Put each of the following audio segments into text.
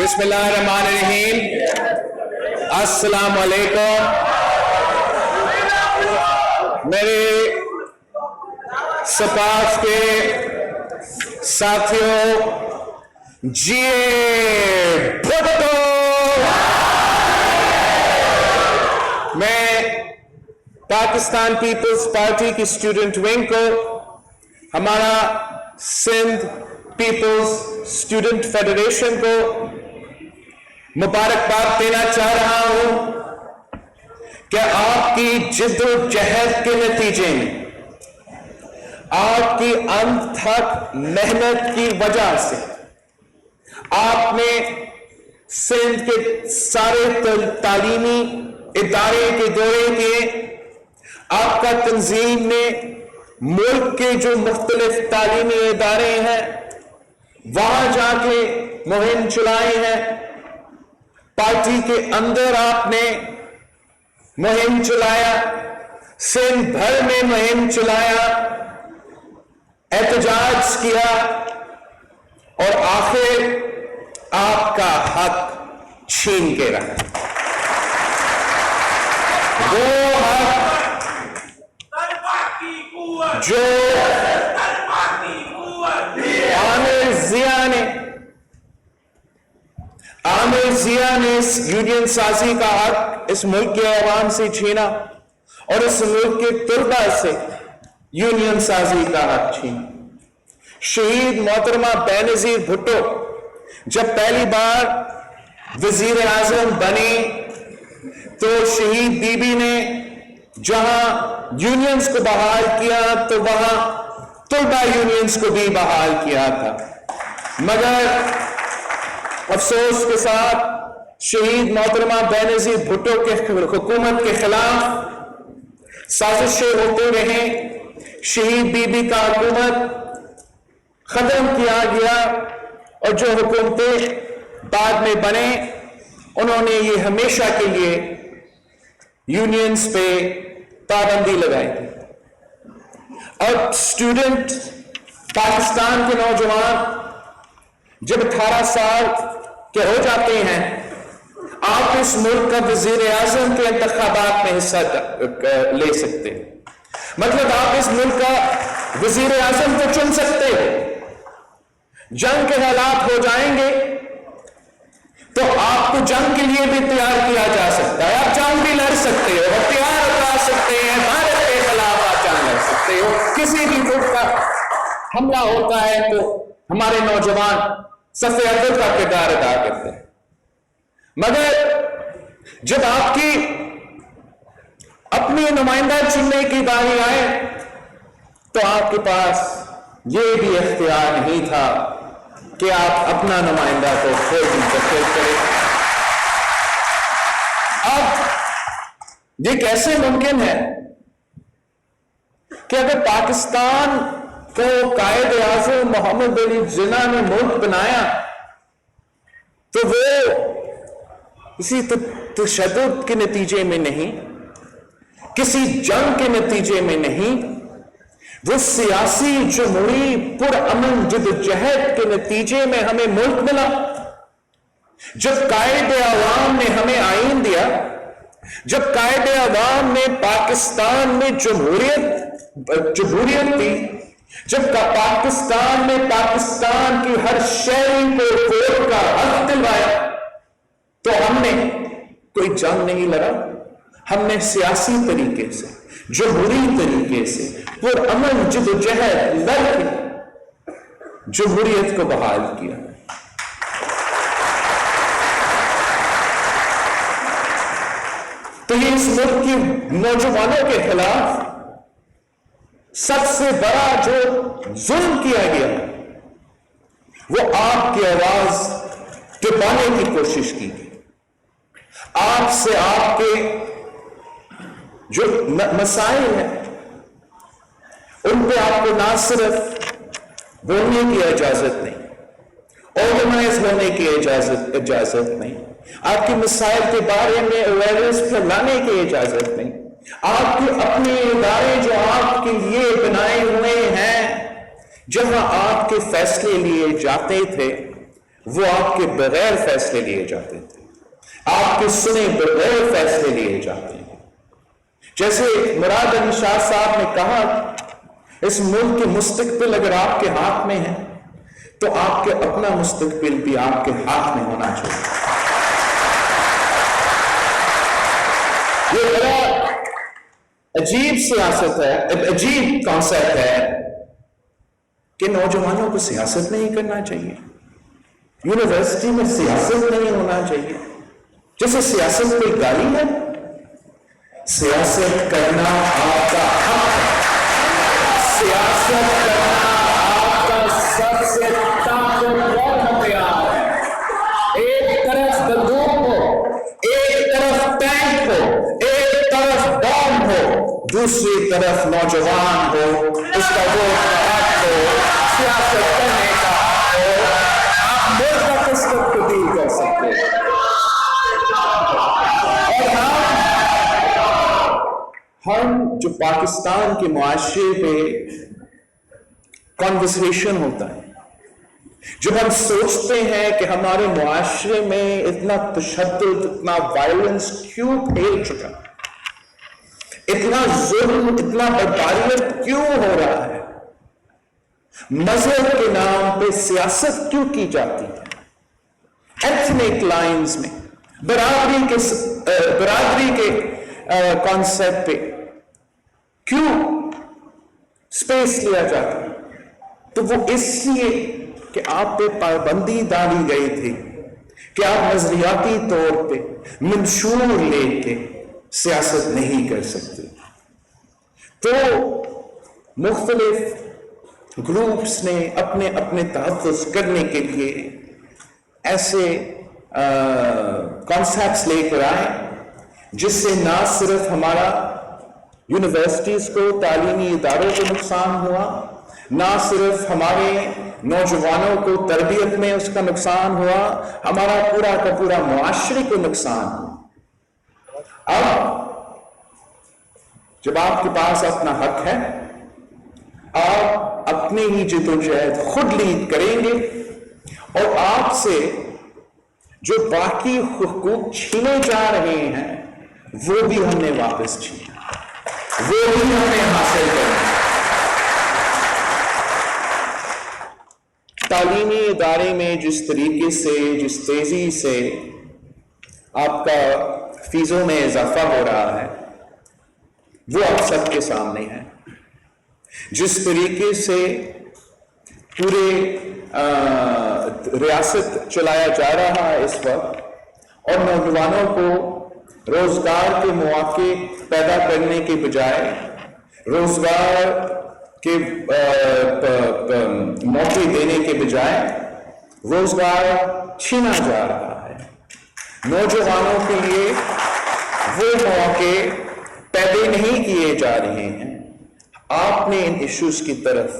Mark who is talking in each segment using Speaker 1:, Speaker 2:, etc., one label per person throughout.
Speaker 1: بسم اللہ الرحمن الرحیم. السلام علیکم میرے سپاس کے ساتھیوں. جی بھٹو. میں پاکستان پیپلز پارٹی کی اسٹوڈنٹ ونگ کو ہمارا سندھ پیپلز اسٹوڈنٹ فیڈریشن کو مبارکباد دینا چاہ رہا ہوں کہ آپ کی جد و جہد کے نتیجے میں، آپ کی انت تک محنت کی وجہ سے آپ نے سندھ کے سارے تعلیمی ادارے کے دورے کیے. آپ کا تنظیم نے ملک کے جو مختلف تعلیمی ادارے ہیں وہاں جا کے مہم چلائی ہے. پارٹی کے اندر آپ نے مہم چلایا، سندھ بھر میں مہم چلایا، احتجاج کیا اور آخر آپ کا حق چھین کے رہا. وہ حق جو عامر ضیاء نے اس یونین سازی کا حق اس ملک کے عوام سے چھینا اور اس ملک کے طلباء سے یونین سازی کا حق چھینا. شہید محترمہ بینظیر بھٹو جب پہلی بار وزیر اعظم بنی تو شہید بی بی نے جہاں یونینز کو بحال کیا تو وہاں طلباء یونینز کو بھی بحال کیا تھا. مگر افسوس کے ساتھ شہید محترمہ بینظیر بھٹو کے حکومت کے خلاف سازشیں ہوتے رہیں. شہید بی بی کا حکومت ختم کیا گیا اور جو حکومتیں بعد میں بنے انہوں نے یہ ہمیشہ کے لیے یونینز پہ پابندی لگائی تھی. اب اسٹوڈنٹ پاکستان کے نوجوان جب 18 سال کے ہو جاتے ہیں آپ اس ملک کا وزیر اعظم کے انتخابات میں حصہ لے سکتے ہیں. مطلب آپ اس ملک کا وزیر اعظم کو چن سکتے ہو. جنگ کے حالات ہو جائیں گے تو آپ کو جنگ کے لیے بھی تیار کیا جا سکتا ہے. آپ جنگ بھی لڑ سکتے ہو، ہتھیار اٹھا سکتے ہیں، بھارت کے خلاف آپ جنگ لڑ سکتے ہو. کسی بھی ملک کا حملہ ہوتا ہے تو ہمارے نوجوان صف اول کا کردار ادا کرتے ہیں. مگر جب آپ کی اپنی نمائندہ چننے کی باری آئے تو آپ کے پاس یہ بھی اختیار نہیں تھا کہ آپ اپنا نمائندہ کو خود منتخب کریں. اب یہ کیسے ممکن ہے کہ اگر پاکستان کو قائد اعظم محمد علی جناح نے ملک بنایا تو وہ کسی تشدد کے نتیجے میں نہیں، کسی جنگ کے نتیجے میں نہیں، وہ سیاسی جمہوری پرامن جدوجہد کے نتیجے میں ہمیں ملک ملا. جب قائد عوام نے ہمیں آئین دیا، جب قائد عوام نے پاکستان میں جمہوریت دی، جب پاکستان میں پاکستان کی ہر شہری کو ووٹ کا حق دلوایا تو ہم نے کوئی جنگ نہیں لڑا. ہم نے سیاسی طریقے سے، جمہوری طریقے سے پرامن جدوجہد لڑ کے جمہوریت کو بحال کیا. تو یہ اس ملک کی نوجوانوں کے خلاف سب سے بڑا جو ظلم کیا گیا وہ آپ کی آواز دبانے کی کوشش کی گئی. آپ سے آپ کے جو مسائل ہیں ان پہ آپ کو نہ صرف بولنے کی اجازت نہیں، آرگنائز ہونے کی اجازت نہیں، آپ کے مسائل کے بارے میں اویئرنیس پھیلانے کی اجازت نہیں. آپ کے اپنے ادارے جو آپ کے لیے بنائے ہوئے ہیں، جہاں آپ کے فیصلے لیے جاتے تھے وہ آپ کے بغیر فیصلے لیے جاتے تھے، آپ کے سنے بغیر فیصلے لیے جاتے ہیں۔ جیسے مراد علی شاہ صاحب نے کہا، اس ملک کے مستقبل اگر آپ کے ہاتھ میں ہے تو آپ کے اپنا مستقبل بھی آپ کے ہاتھ میں ہونا چاہیے۔ یہ بڑا عجیب سیاست ہے، عجیب کانسیپٹ ہے کہ نوجوانوں کو سیاست نہیں کرنا چاہیے، یونیورسٹی میں سیاست نہیں ہونا چاہیے، جیسے سیاست کوئی گالی ہے۔ سیاست کرنا آپ کا حق ہے، سیاست کرنا آپ کا سب سے طاقتور ہتھیار ہے۔ ایک طرف بندوق ہو، ایک طرف ٹینک ہو، ایک طرف بم ہو، دوسری طرف نوجوان ہو، اس کا ووٹ کا حق ہو، سیاست کرنے کا حق ہو، آپ ملک کا قسمت تبدیل کر سکتے ہیں۔ اور ہم جو پاکستان کے معاشرے پہ کانورسیشن ہوتا ہے، جب ہم سوچتے ہیں کہ ہمارے معاشرے میں اتنا تشدد، اتنا وائلنس کیوں پھیل چکا، اتنا ظلم، اتنا بربریت کیوں ہو رہا ہے، مذہب کے نام پہ سیاست کیوں کی جاتی ہے، ایتھنک لائنز میں برادری کے کانسیپٹ پہ کیوں سپیس لیا جاتا ہے، تو وہ اس لیے کہ آپ پہ پابندی ڈالی گئی تھی کہ آپ نظریاتی طور پہ منشور لے کے سیاست نہیں کر سکتے۔ تو مختلف گروپس نے اپنے اپنے تحفظ کرنے کے لیے ایسے کانسیپٹس لے کر آئے جس سے نہ صرف ہمارا یونیورسٹیز کو، تعلیمی اداروں کو نقصان ہوا، نہ صرف ہمارے نوجوانوں کو تربیت میں اس کا نقصان ہوا، ہمارا پورا کا پورا معاشرے کو نقصان ہوا۔ اب جب آپ کے پاس اپنا حق ہے، آپ اپنی ہی جدوجہد خود لیڈ کریں گے، اور آپ سے جو باقی حقوق چھینے جا رہے ہیں وہ بھی ہم نے واپس چھینے، وہ بھی ہم نے حاصل کرنا۔ تعلیمی ادارے میں جس طریقے سے، جس تیزی سے آپ کا فیسوں میں اضافہ ہو رہا ہے وہ آپ سب کے سامنے ہے۔ جس طریقے سے پورے ریاست چلایا جا رہا ہے اس وقت، اور نوجوانوں کو روزگار کے مواقع پیدا کرنے کے بجائے روزگار کے موقع دینے کے بجائے روزگار چھینا جا رہا ہے، نوجوانوں کے لیے وہ مواقع پیدا نہیں کیے جا رہے ہیں۔ آپ نے ان ایشوز کی طرف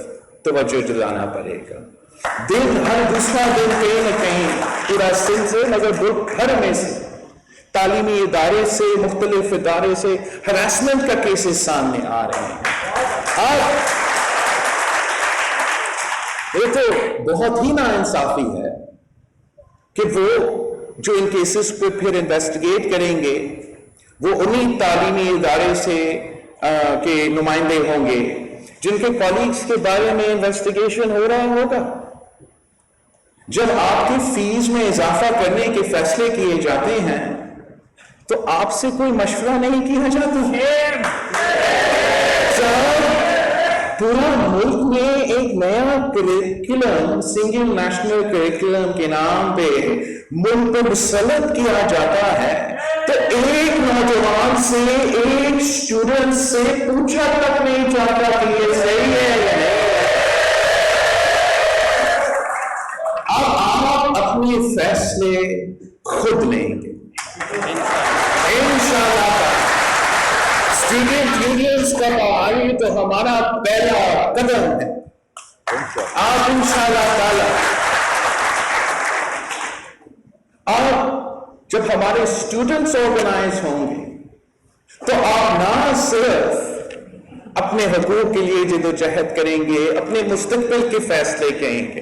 Speaker 1: توجہ دلانا پڑے گا۔ دن ہر دوسرا دن کہیں نہ کہیں پورا سن سے، مگر گھر میں سے، تعلیمی ادارے سے، مختلف ادارے سے ہراسمنٹ کا کیسز سامنے آ رہے ہیں۔ اب یہ تو بہت ہی ناانصافی ہے کہ وہ جو ان کیسز پہ پھر انویسٹیگیٹ کریں گے وہ انہی تعلیمی ادارے سے کے نمائندے ہوں گے جن کے کالیگز کے بارے میں انویسٹیگیشن ہو رہا ہوگا۔ جب آپ کی فیس میں اضافہ کرنے کے فیصلے کیے جاتے ہیں تو آپ سے کوئی مشورہ نہیں کیا جاتا ہے۔ پورا ملک میں ایک نیا کریکولم، سنگل نیشنل کریکولم کے نام پہ ملک پہ مسلط کیا جاتا ہے، تو ایک نوجوان سے، ایک اسٹوڈنٹ سے پوچھا تک نہیں جاتا کہ یہ صحیح ہے یا نہیں۔ اب آپ اپنے فیصلے خود لیں گے انشاءاللہ۔ اسٹوڈنٹ یونینز کا بحالی تو ہمارا پہلا قدم ہے۔ آپ انشاءاللہ تعالی جب ہمارے اسٹوڈنٹس آرگنائز ہوں گے تو آپ نہ صرف اپنے حقوق کے لیے جدوجہد کریں گے، اپنے مستقبل کے فیصلے کریں گے،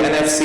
Speaker 1: NFC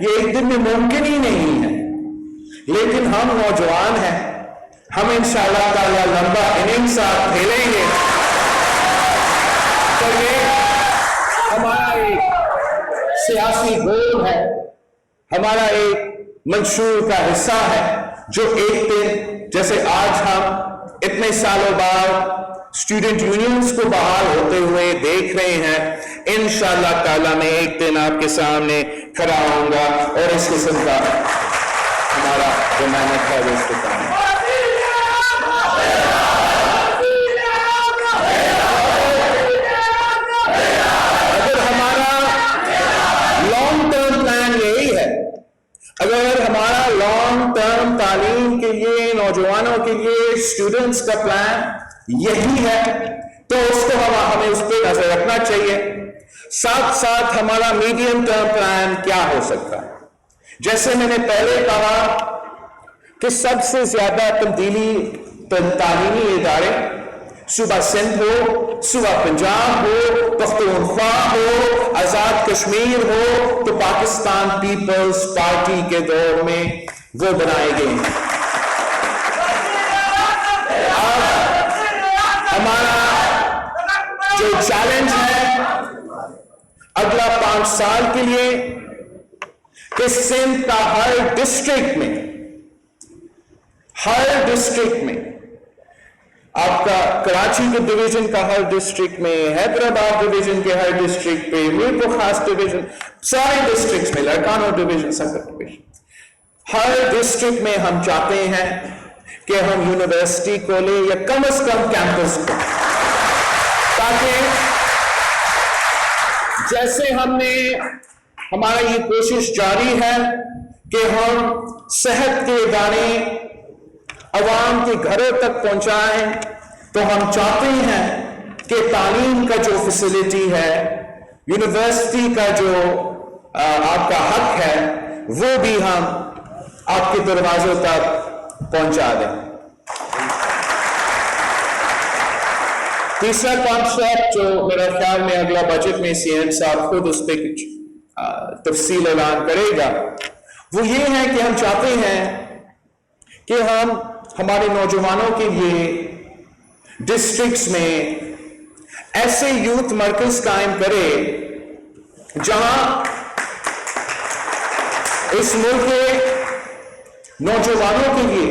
Speaker 1: یہ ایک دن میں ممکن ہی نہیں ہے، لیکن ہم نوجوان ہیں، ہم انشاءاللہ تعالیٰ لمبا اننگ ساتھ کھیلیں گے، تو یہ ہمارا ایک سیاسی گول ہے، ہمارا ایک منشور کا حصہ ہے، جو ایک دن جیسے آج ہم اتنے سالوں بعد اسٹوڈنٹ یونینز کو بحال ہوتے ہوئے دیکھ رہے ہیں، انشاءاللہ تعالیٰ میں ایک دن آپ کے سامنے کھڑا ہوں گا اور اس قسم کا ہمارا جو محنت ہے وہ استقامت ہے۔ اگر ہمارا لانگ ٹرم پلان یہی ہے، اگر ہمارا لانگ ٹرم تعلیم کے لیے، نوجوانوں کے لیے، اسٹوڈنٹس کا پلان یہی ہے، تو اس کو ہمیں اس پہ نظر رکھنا چاہیے۔ ساتھ ساتھ ہمارا میڈیم ٹرم پلان کیا ہو سکتا ہے؟ جیسے میں نے پہلے کہا کہ سب سے زیادہ تبدیلی تعلیمی ادارے صوبہ سندھ ہو، صوبہ پنجاب ہو، پختونخوا ہو، آزاد کشمیر ہو، تو پاکستان پیپلز پارٹی کے دور میں وہ بنائے گئے ہیں۔ ہمارا جو چیلنج ہے اگلا 5 سال کے لیے کہ سندھ کا ہر ڈسٹرکٹ میں آپ کا کراچی کے ڈویژن کا ہر ڈسٹرکٹ میں، حیدرآباد ڈویژن کے ہر ڈسٹرکٹ پہ، میرپور خاص ڈویژن، سارے ڈسٹرکٹس میں، لڑکانو ڈویژن، سنگر ڈویژن، ہر ڈسٹرکٹ میں ہم چاہتے ہیں کہ ہم یونیورسٹی کھولیں یا کم از کم کیمپس کو، تاکہ جیسے ہم نے ہمارا یہ کوشش جاری ہے کہ ہم صحت کے ادارے عوام کے گھروں تک پہنچائیں، تو ہم چاہتے ہیں کہ تعلیم کا جو فیسلٹی ہے، یونیورسٹی کا جو آپ کا حق ہے، وہ بھی ہم آپ کے دروازوں تک پہنچا دیں۔ تیسرا کانسیپٹ جو میرا خیال میں اگلا بجٹ میں سی ایم صاحب خود اس پہ کچھ تفصیل اعلان کرے گا، وہ یہ ہے کہ ہم چاہتے ہیں کہ ہم ہمارے نوجوانوں کے لیے ڈسٹرکٹس میں ایسے یوتھ مرکز قائم کرے جہاں اس ملک کے نوجوانوں کے لیے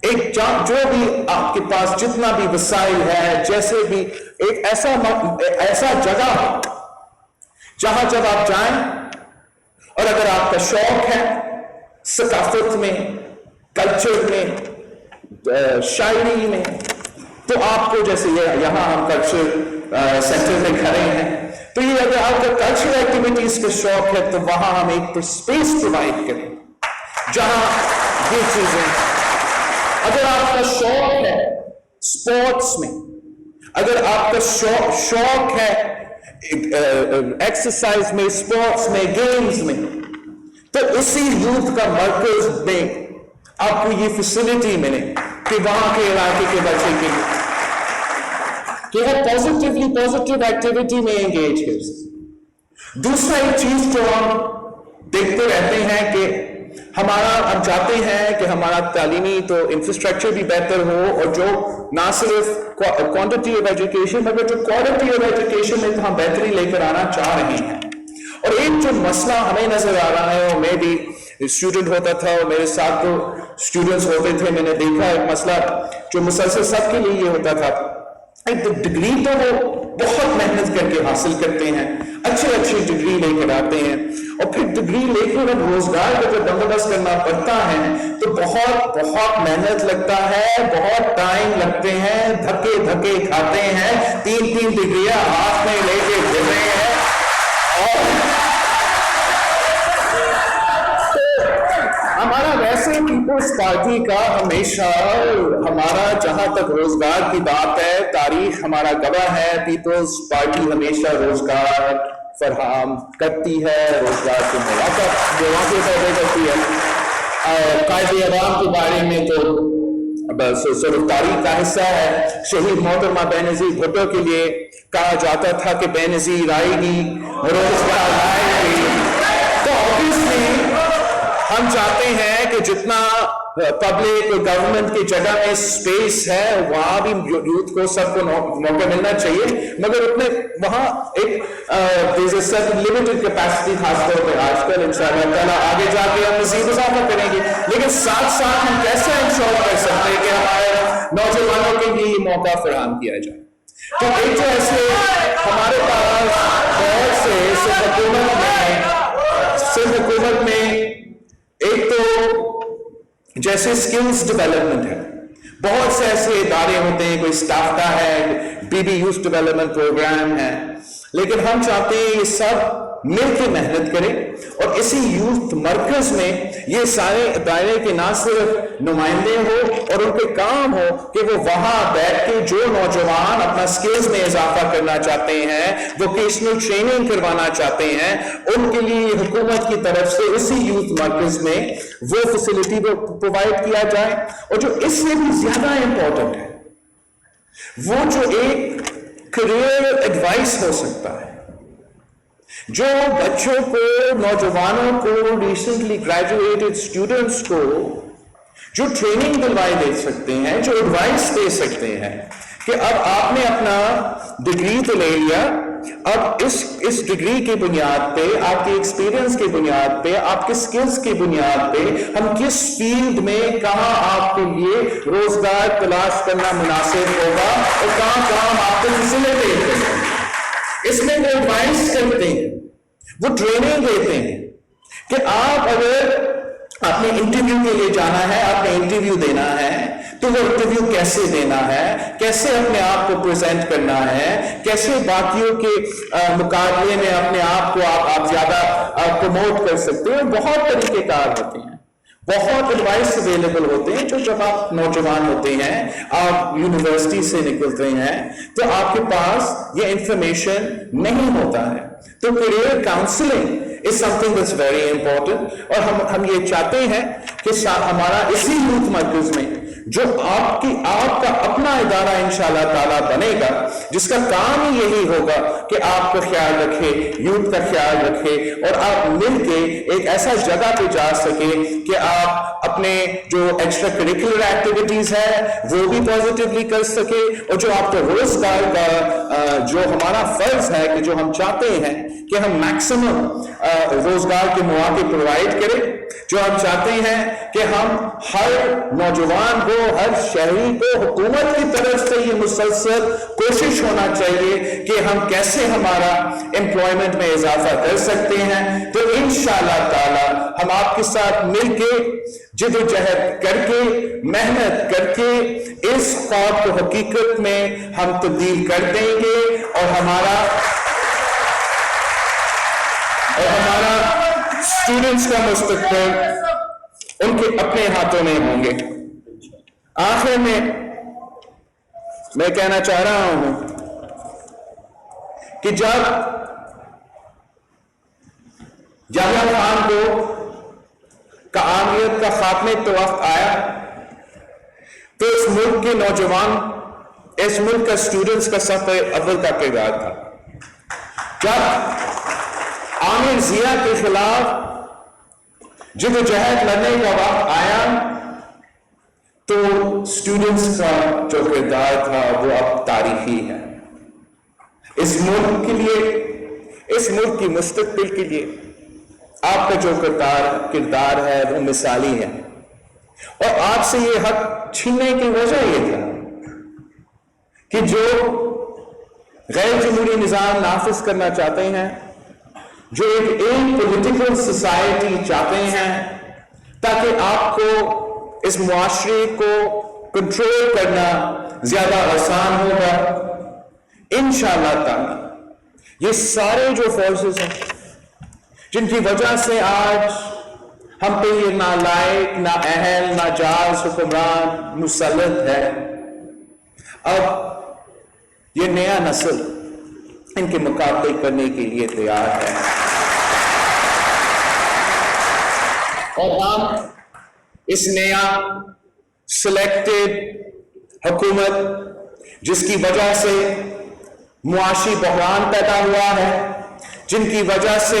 Speaker 1: ایک جو بھی آپ کے پاس جتنا بھی وسائل ہے، جیسے بھی ایک ایسا جگہ ہو جہاں جب آپ جائیں اور اگر آپ کا شوق ہے ثقافت میں، کلچر میں، شاعری میں، تو آپ کو جیسے یہاں ہم کلچر سینٹر میں کھڑے ہیں، تو یہ اگر آپ کا کلچرل ایکٹیویٹیز کا شوق ہے تو وہاں ہم ایک اسپیس پرووائڈ کریں جہاں یہ چیزیں، اگر آپ کا شوق ہے اسپورٹس میں، اگر آپ کا شوق ہے ایکسرسائز میں، اسپورٹس میں، گیمز میں، تو اسی یوتھ کا مرکز میں آپ کو یہ فیسلٹی ملے کہ وہاں کے علاقے کے بچے کے کہ وہ پازیٹیو ایکٹیویٹی میں انگیج کر۔ دوسرا ایک چیز جو ہم دیکھتے رہتے ہیں کہ ہم چاہتے ہیں کہ ہمارا تعلیمی تو انفراسٹرکچر بھی بہتر ہو، اور جو نہ صرف کوانٹٹی آف ایجوکیشن مگر جو کوالٹی آف ایجوکیشن میں ہم بہتری لے کر آنا چاہ رہے ہیں۔ اور ایک جو مسئلہ ہمیں نظر آ رہا ہے، اور میں بھی اسٹوڈنٹ ہوتا تھا اور میرے ساتھ تو اسٹوڈنٹس ہوتے تھے، میں نے دیکھا ایک مسئلہ جو مسلسل سب کے لیے یہ ہوتا تھا، ایک ڈگری تو وہ بہت محنت کر کے حاصل کرتے ہیں، اچھی ڈگری لے کر آتے ہیں، اور پھر ڈگری لے کے جب روزگار کا جب بندوبست کرنا پڑتا ہے تو بہت محنت لگتا ہے، بہت ٹائم لگتے ہیں، دھکے کھاتے ہیں، 3 ڈگریاں ہاتھ میں لے کے گھر رہے ہیں، اور ہمارا ویسے پیپلز پارٹی کا ہمیشہ ہمارا جہاں تک روزگار کی بات ہے، تاریخ ہمارا گواہ ہے، پیپلز پارٹی ہمیشہ روزگار فراہم کرتی ہے، روزگار کے مواقع پیدا کرتی ہے۔ قائد اعظم کے بارے میں تو صرف تاریخ کا حصہ ہے، شہید محترمہ بینظیر بھٹو کے لیے کہا جاتا تھا کہ بینظیر آئے گی، روزگار آئے گی، تو ہم چاہتے ہیں کہ جتنا پبلک اور گورنمنٹ کی جگہ میں اسپیس ہے وہاں بھی یوتھ کو سب کو موقع ملنا چاہیے، مگر اتنے وہاں ایک لمیٹڈ کیپیسٹی، خاص طور پہ آج کل انشاءاللہ تعالیٰ آگے جا کے ہم مزید اضافہ کریں گے، لیکن ساتھ ساتھ ہم کیسے انشور کر سکتے ہیں کہ ہمارے نوجوانوں کے لیے یہ موقع فراہم کیا جائے؟ تو ایک تو ایسے ہمارے پاس بہت سے صرف حکومت میں ایک تو جیسے سکلز ڈیولپمنٹ ہے، بہت سے ایسے ادارے ہوتے ہیں، کوئی اسٹاف کا ہے، B B youth development programme ہے، لیکن ہم چاہتے ہیں یہ سب مل کے محنت کریں اور اسی یوتھ مرکز میں یہ سارے ادارے کے نہ صرف نمائندے ہو اور ان کے کام ہو کہ وہ وہاں بیٹھ کے جو نوجوان اپنا سکلز میں اضافہ کرنا چاہتے ہیں، ووکیشنل ٹریننگ کروانا چاہتے ہیں، ان کے لیے حکومت کی طرف سے اسی یوتھ مرکز میں وہ فیسلٹی پرووائڈ کیا جائے، اور جو اس سے بھی زیادہ امپورٹنٹ ہے وہ جو ایک کریئر ایڈوائس ہو سکتا ہے، جو بچوں کو، نوجوانوں کو، ریسنٹلی گریجویٹڈ اسٹوڈنٹس کو جو ٹریننگ دلوائی دے سکتے ہیں، جو ایڈوائس دے سکتے ہیں کہ اب آپ نے اپنا ڈگری تو لے لیا، اب اس ڈگری کی بنیاد پہ، آپ کے ایکسپیرینس کی بنیاد پہ، آپ کے سکلز کی بنیاد پہ ہم کس فیلڈ میں کہاں آپ کے لیے روزگار تلاش کرنا مناسب ہوگا اور کہاں کام آپ کو فیسیلیٹیٹ کرنا ہے۔ اس میں وہ ایڈوائس کرتے ہیں، وہ ٹریننگ دیتے ہیں کہ آپ اگر آپ نے انٹرویو کے لیے جانا ہے، آپ نے انٹرویو دینا ہے، تو وہ انٹرویو کیسے دینا ہے، کیسے اپنے آپ کو پریزنٹ کرنا ہے، کیسے باقیوں کے مقابلے میں اپنے آپ کو آپ زیادہ پروموٹ کر سکتے ہیں۔ بہت طریقے کار ہوتے ہیں، بہت ایڈوائس اویلیبل ہوتے ہیں، جو جب آپ نوجوان ہوتے ہیں، آپ یونیورسٹی سے نکلتے ہیں تو آپ کے پاس یہ انفارمیشن نہیں ہوتا ہے۔ تو career counselling is something that's very important، اور ہم یہ چاہتے ہیں کہ ہمارا اسی یوتھ مرکز میں جو آپ کا اپنا ادارہ انشاءاللہ تعالیٰ بنے گا، جس کا کام ہی یہی ہوگا کہ آپ کا خیال رکھے، یوتھ کا خیال رکھے، اور آپ مل کے ایک ایسا جگہ پہ جا سکے کہ آپ اپنے جو ایکسٹرا کریکولر ایکٹیویٹیز ہے وہ بھی پازیٹیولی کر سکے، اور جو آپ کو روزگار کا جو ہمارا فرض ہے کہ جو ہم چاہتے ہیں کہ ہم میکسیمم روزگار کے مواقع پرووائڈ کریں، جو ہم چاہتے ہیں کہ ہم ہر نوجوان کو، ہر شہری کو، حکومت کی طرف سے یہ مسلسل کوشش ہونا چاہیے کہ ہم کیسے ہمارا امپلائمنٹ میں اضافہ کر سکتے ہیں۔ تو انشاءاللہ تعالی ہم آپ کے ساتھ مل کے جد و جہد کر کے، محنت کر کے اس خواب کو حقیقت میں ہم تبدیل کر دیں گے، اور ہمارا اسٹوڈنٹس کا مستقبل ان کے اپنے ہاتھوں میں ہوں گے۔ آخر میں کہنا چاہ رہا ہوں کہ جب یحییٰ خان کو کامریت کا خاتمے تو وقت آیا تو اس ملک کے نوجوان، اس ملک کا اسٹوڈنٹس کا صف اول کا کردار تھا۔ جب عامر ضیاء کے خلاف جد و جہد لڑنے کا وقت آیا تو اسٹوڈنٹس کا جو کردار تھا وہ اب تاریخی ہے۔ اس ملک کے لیے، اس ملک کی مستقبل کے لیے آپ کا جو کردار ہے وہ مثالی ہے، اور آپ سے یہ حق چھیننے کی وجہ یہ تھا کہ جو غیر جمہوری نظام نافذ کرنا چاہتے ہیں، جو ایک پولیٹیکل سوسائٹی چاہتے ہیں تاکہ آپ کو اس معاشرے کو کنٹرول کرنا زیادہ آسان ہوگا، انشاءاللہ تعالی یہ سارے جو فورسز ہیں جن کی وجہ سے آج ہم پہ یہ نالائق، نااہل، ناجائز حکمران مسلط ہے، اب یہ نیا نسل ان کے مقابلے کرنے کے لیے تیار ہے، اور ہم اس نیا سلیکٹڈ حکومت جس کی وجہ سے معاشی بحران پیدا ہوا ہے، جن کی وجہ سے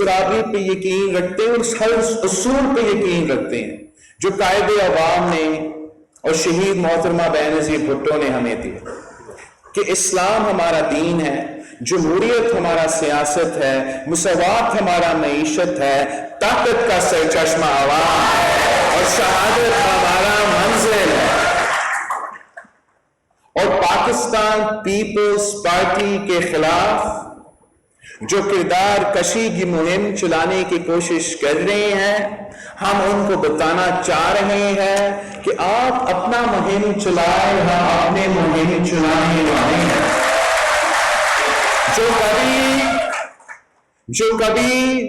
Speaker 1: برابری پہ یقین رکھتے ہیں اور اس ہر اصول پہ یقین رکھتے ہیں جو قائد عوام نے اور شہید محترمہ بینظیر بھٹو نے ہمیں دیا، کہ اسلام ہمارا دین ہے، جمہوریت ہمارا سیاست ہے، مساوات ہمارا معیشت ہے، طاقت کا سرچشمہ عوام ہے اور شہادت ہمارا منزل ہے۔ اور پاکستان پیپلز پارٹی کے خلاف جو کردار کشی کی مہم چلانے کی کوشش کر رہے ہیں، ہم ان کو بتانا چاہ رہے ہیں کہ آپ اپنا مہم چلائیں، ہم اپنے مہم چلانے والے ہیں۔ جو کبھی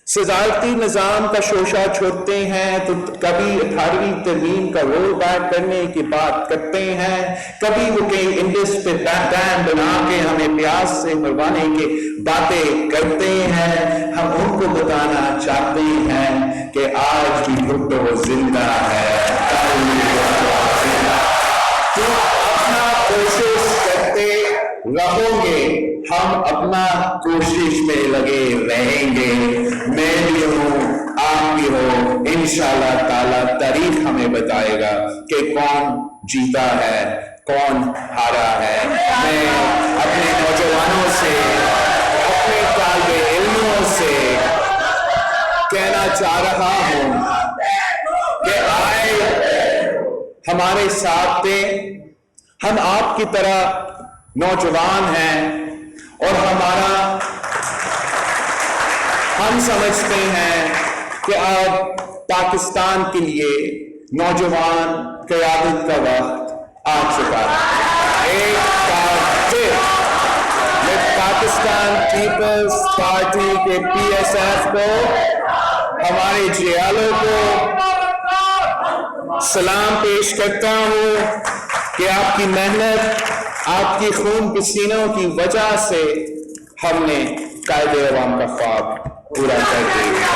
Speaker 1: صدارتی نظام کا شوشہ چھوڑتے ہیں تو کبھی 18ویں ترمیم کا رول بیک کرنے کی بات کرتے ہیں، کبھی وہ کہیں انڈس پہ ڈیم بنا کے ہمیں پیاس سے مروانے کی باتیں کرتے ہیں۔ ہم ان کو بتانا چاہتے ہیں کہ آج بھی بھٹو زندہ ہے، تو اپنا کوشش کرتے رہو گے، ہم اپنا کوشش میں لگے رہیں گے۔ میں بھی ہوں، آپ بھی ہو، انشاءاللہ تعالی تاریخ ہمیں بتائے گا کہ کون جیتا ہے، کون ہارا ہے۔ میں اپنے نوجوانوں سے، اپنے طالب علموں سے کہنا چاہ رہا ہوں کہ آئے ہمارے ساتھ دیں، ہم آپ کی طرح نوجوان ہیں اور ہم سمجھتے ہیں کہ اب پاکستان کے لیے نوجوان قیادت کا وقت آ چکا ہے۔ ایک بار پھر میں پاکستان پیپلز پارٹی کے PSF کو، ہمارے جیالوں کو سلام پیش کرتا ہوں کہ آپ کی محنت، آپ کی خون پسینوں کی وجہ سے ہم نے قائد عوام کا خواب پورا کر دیا۔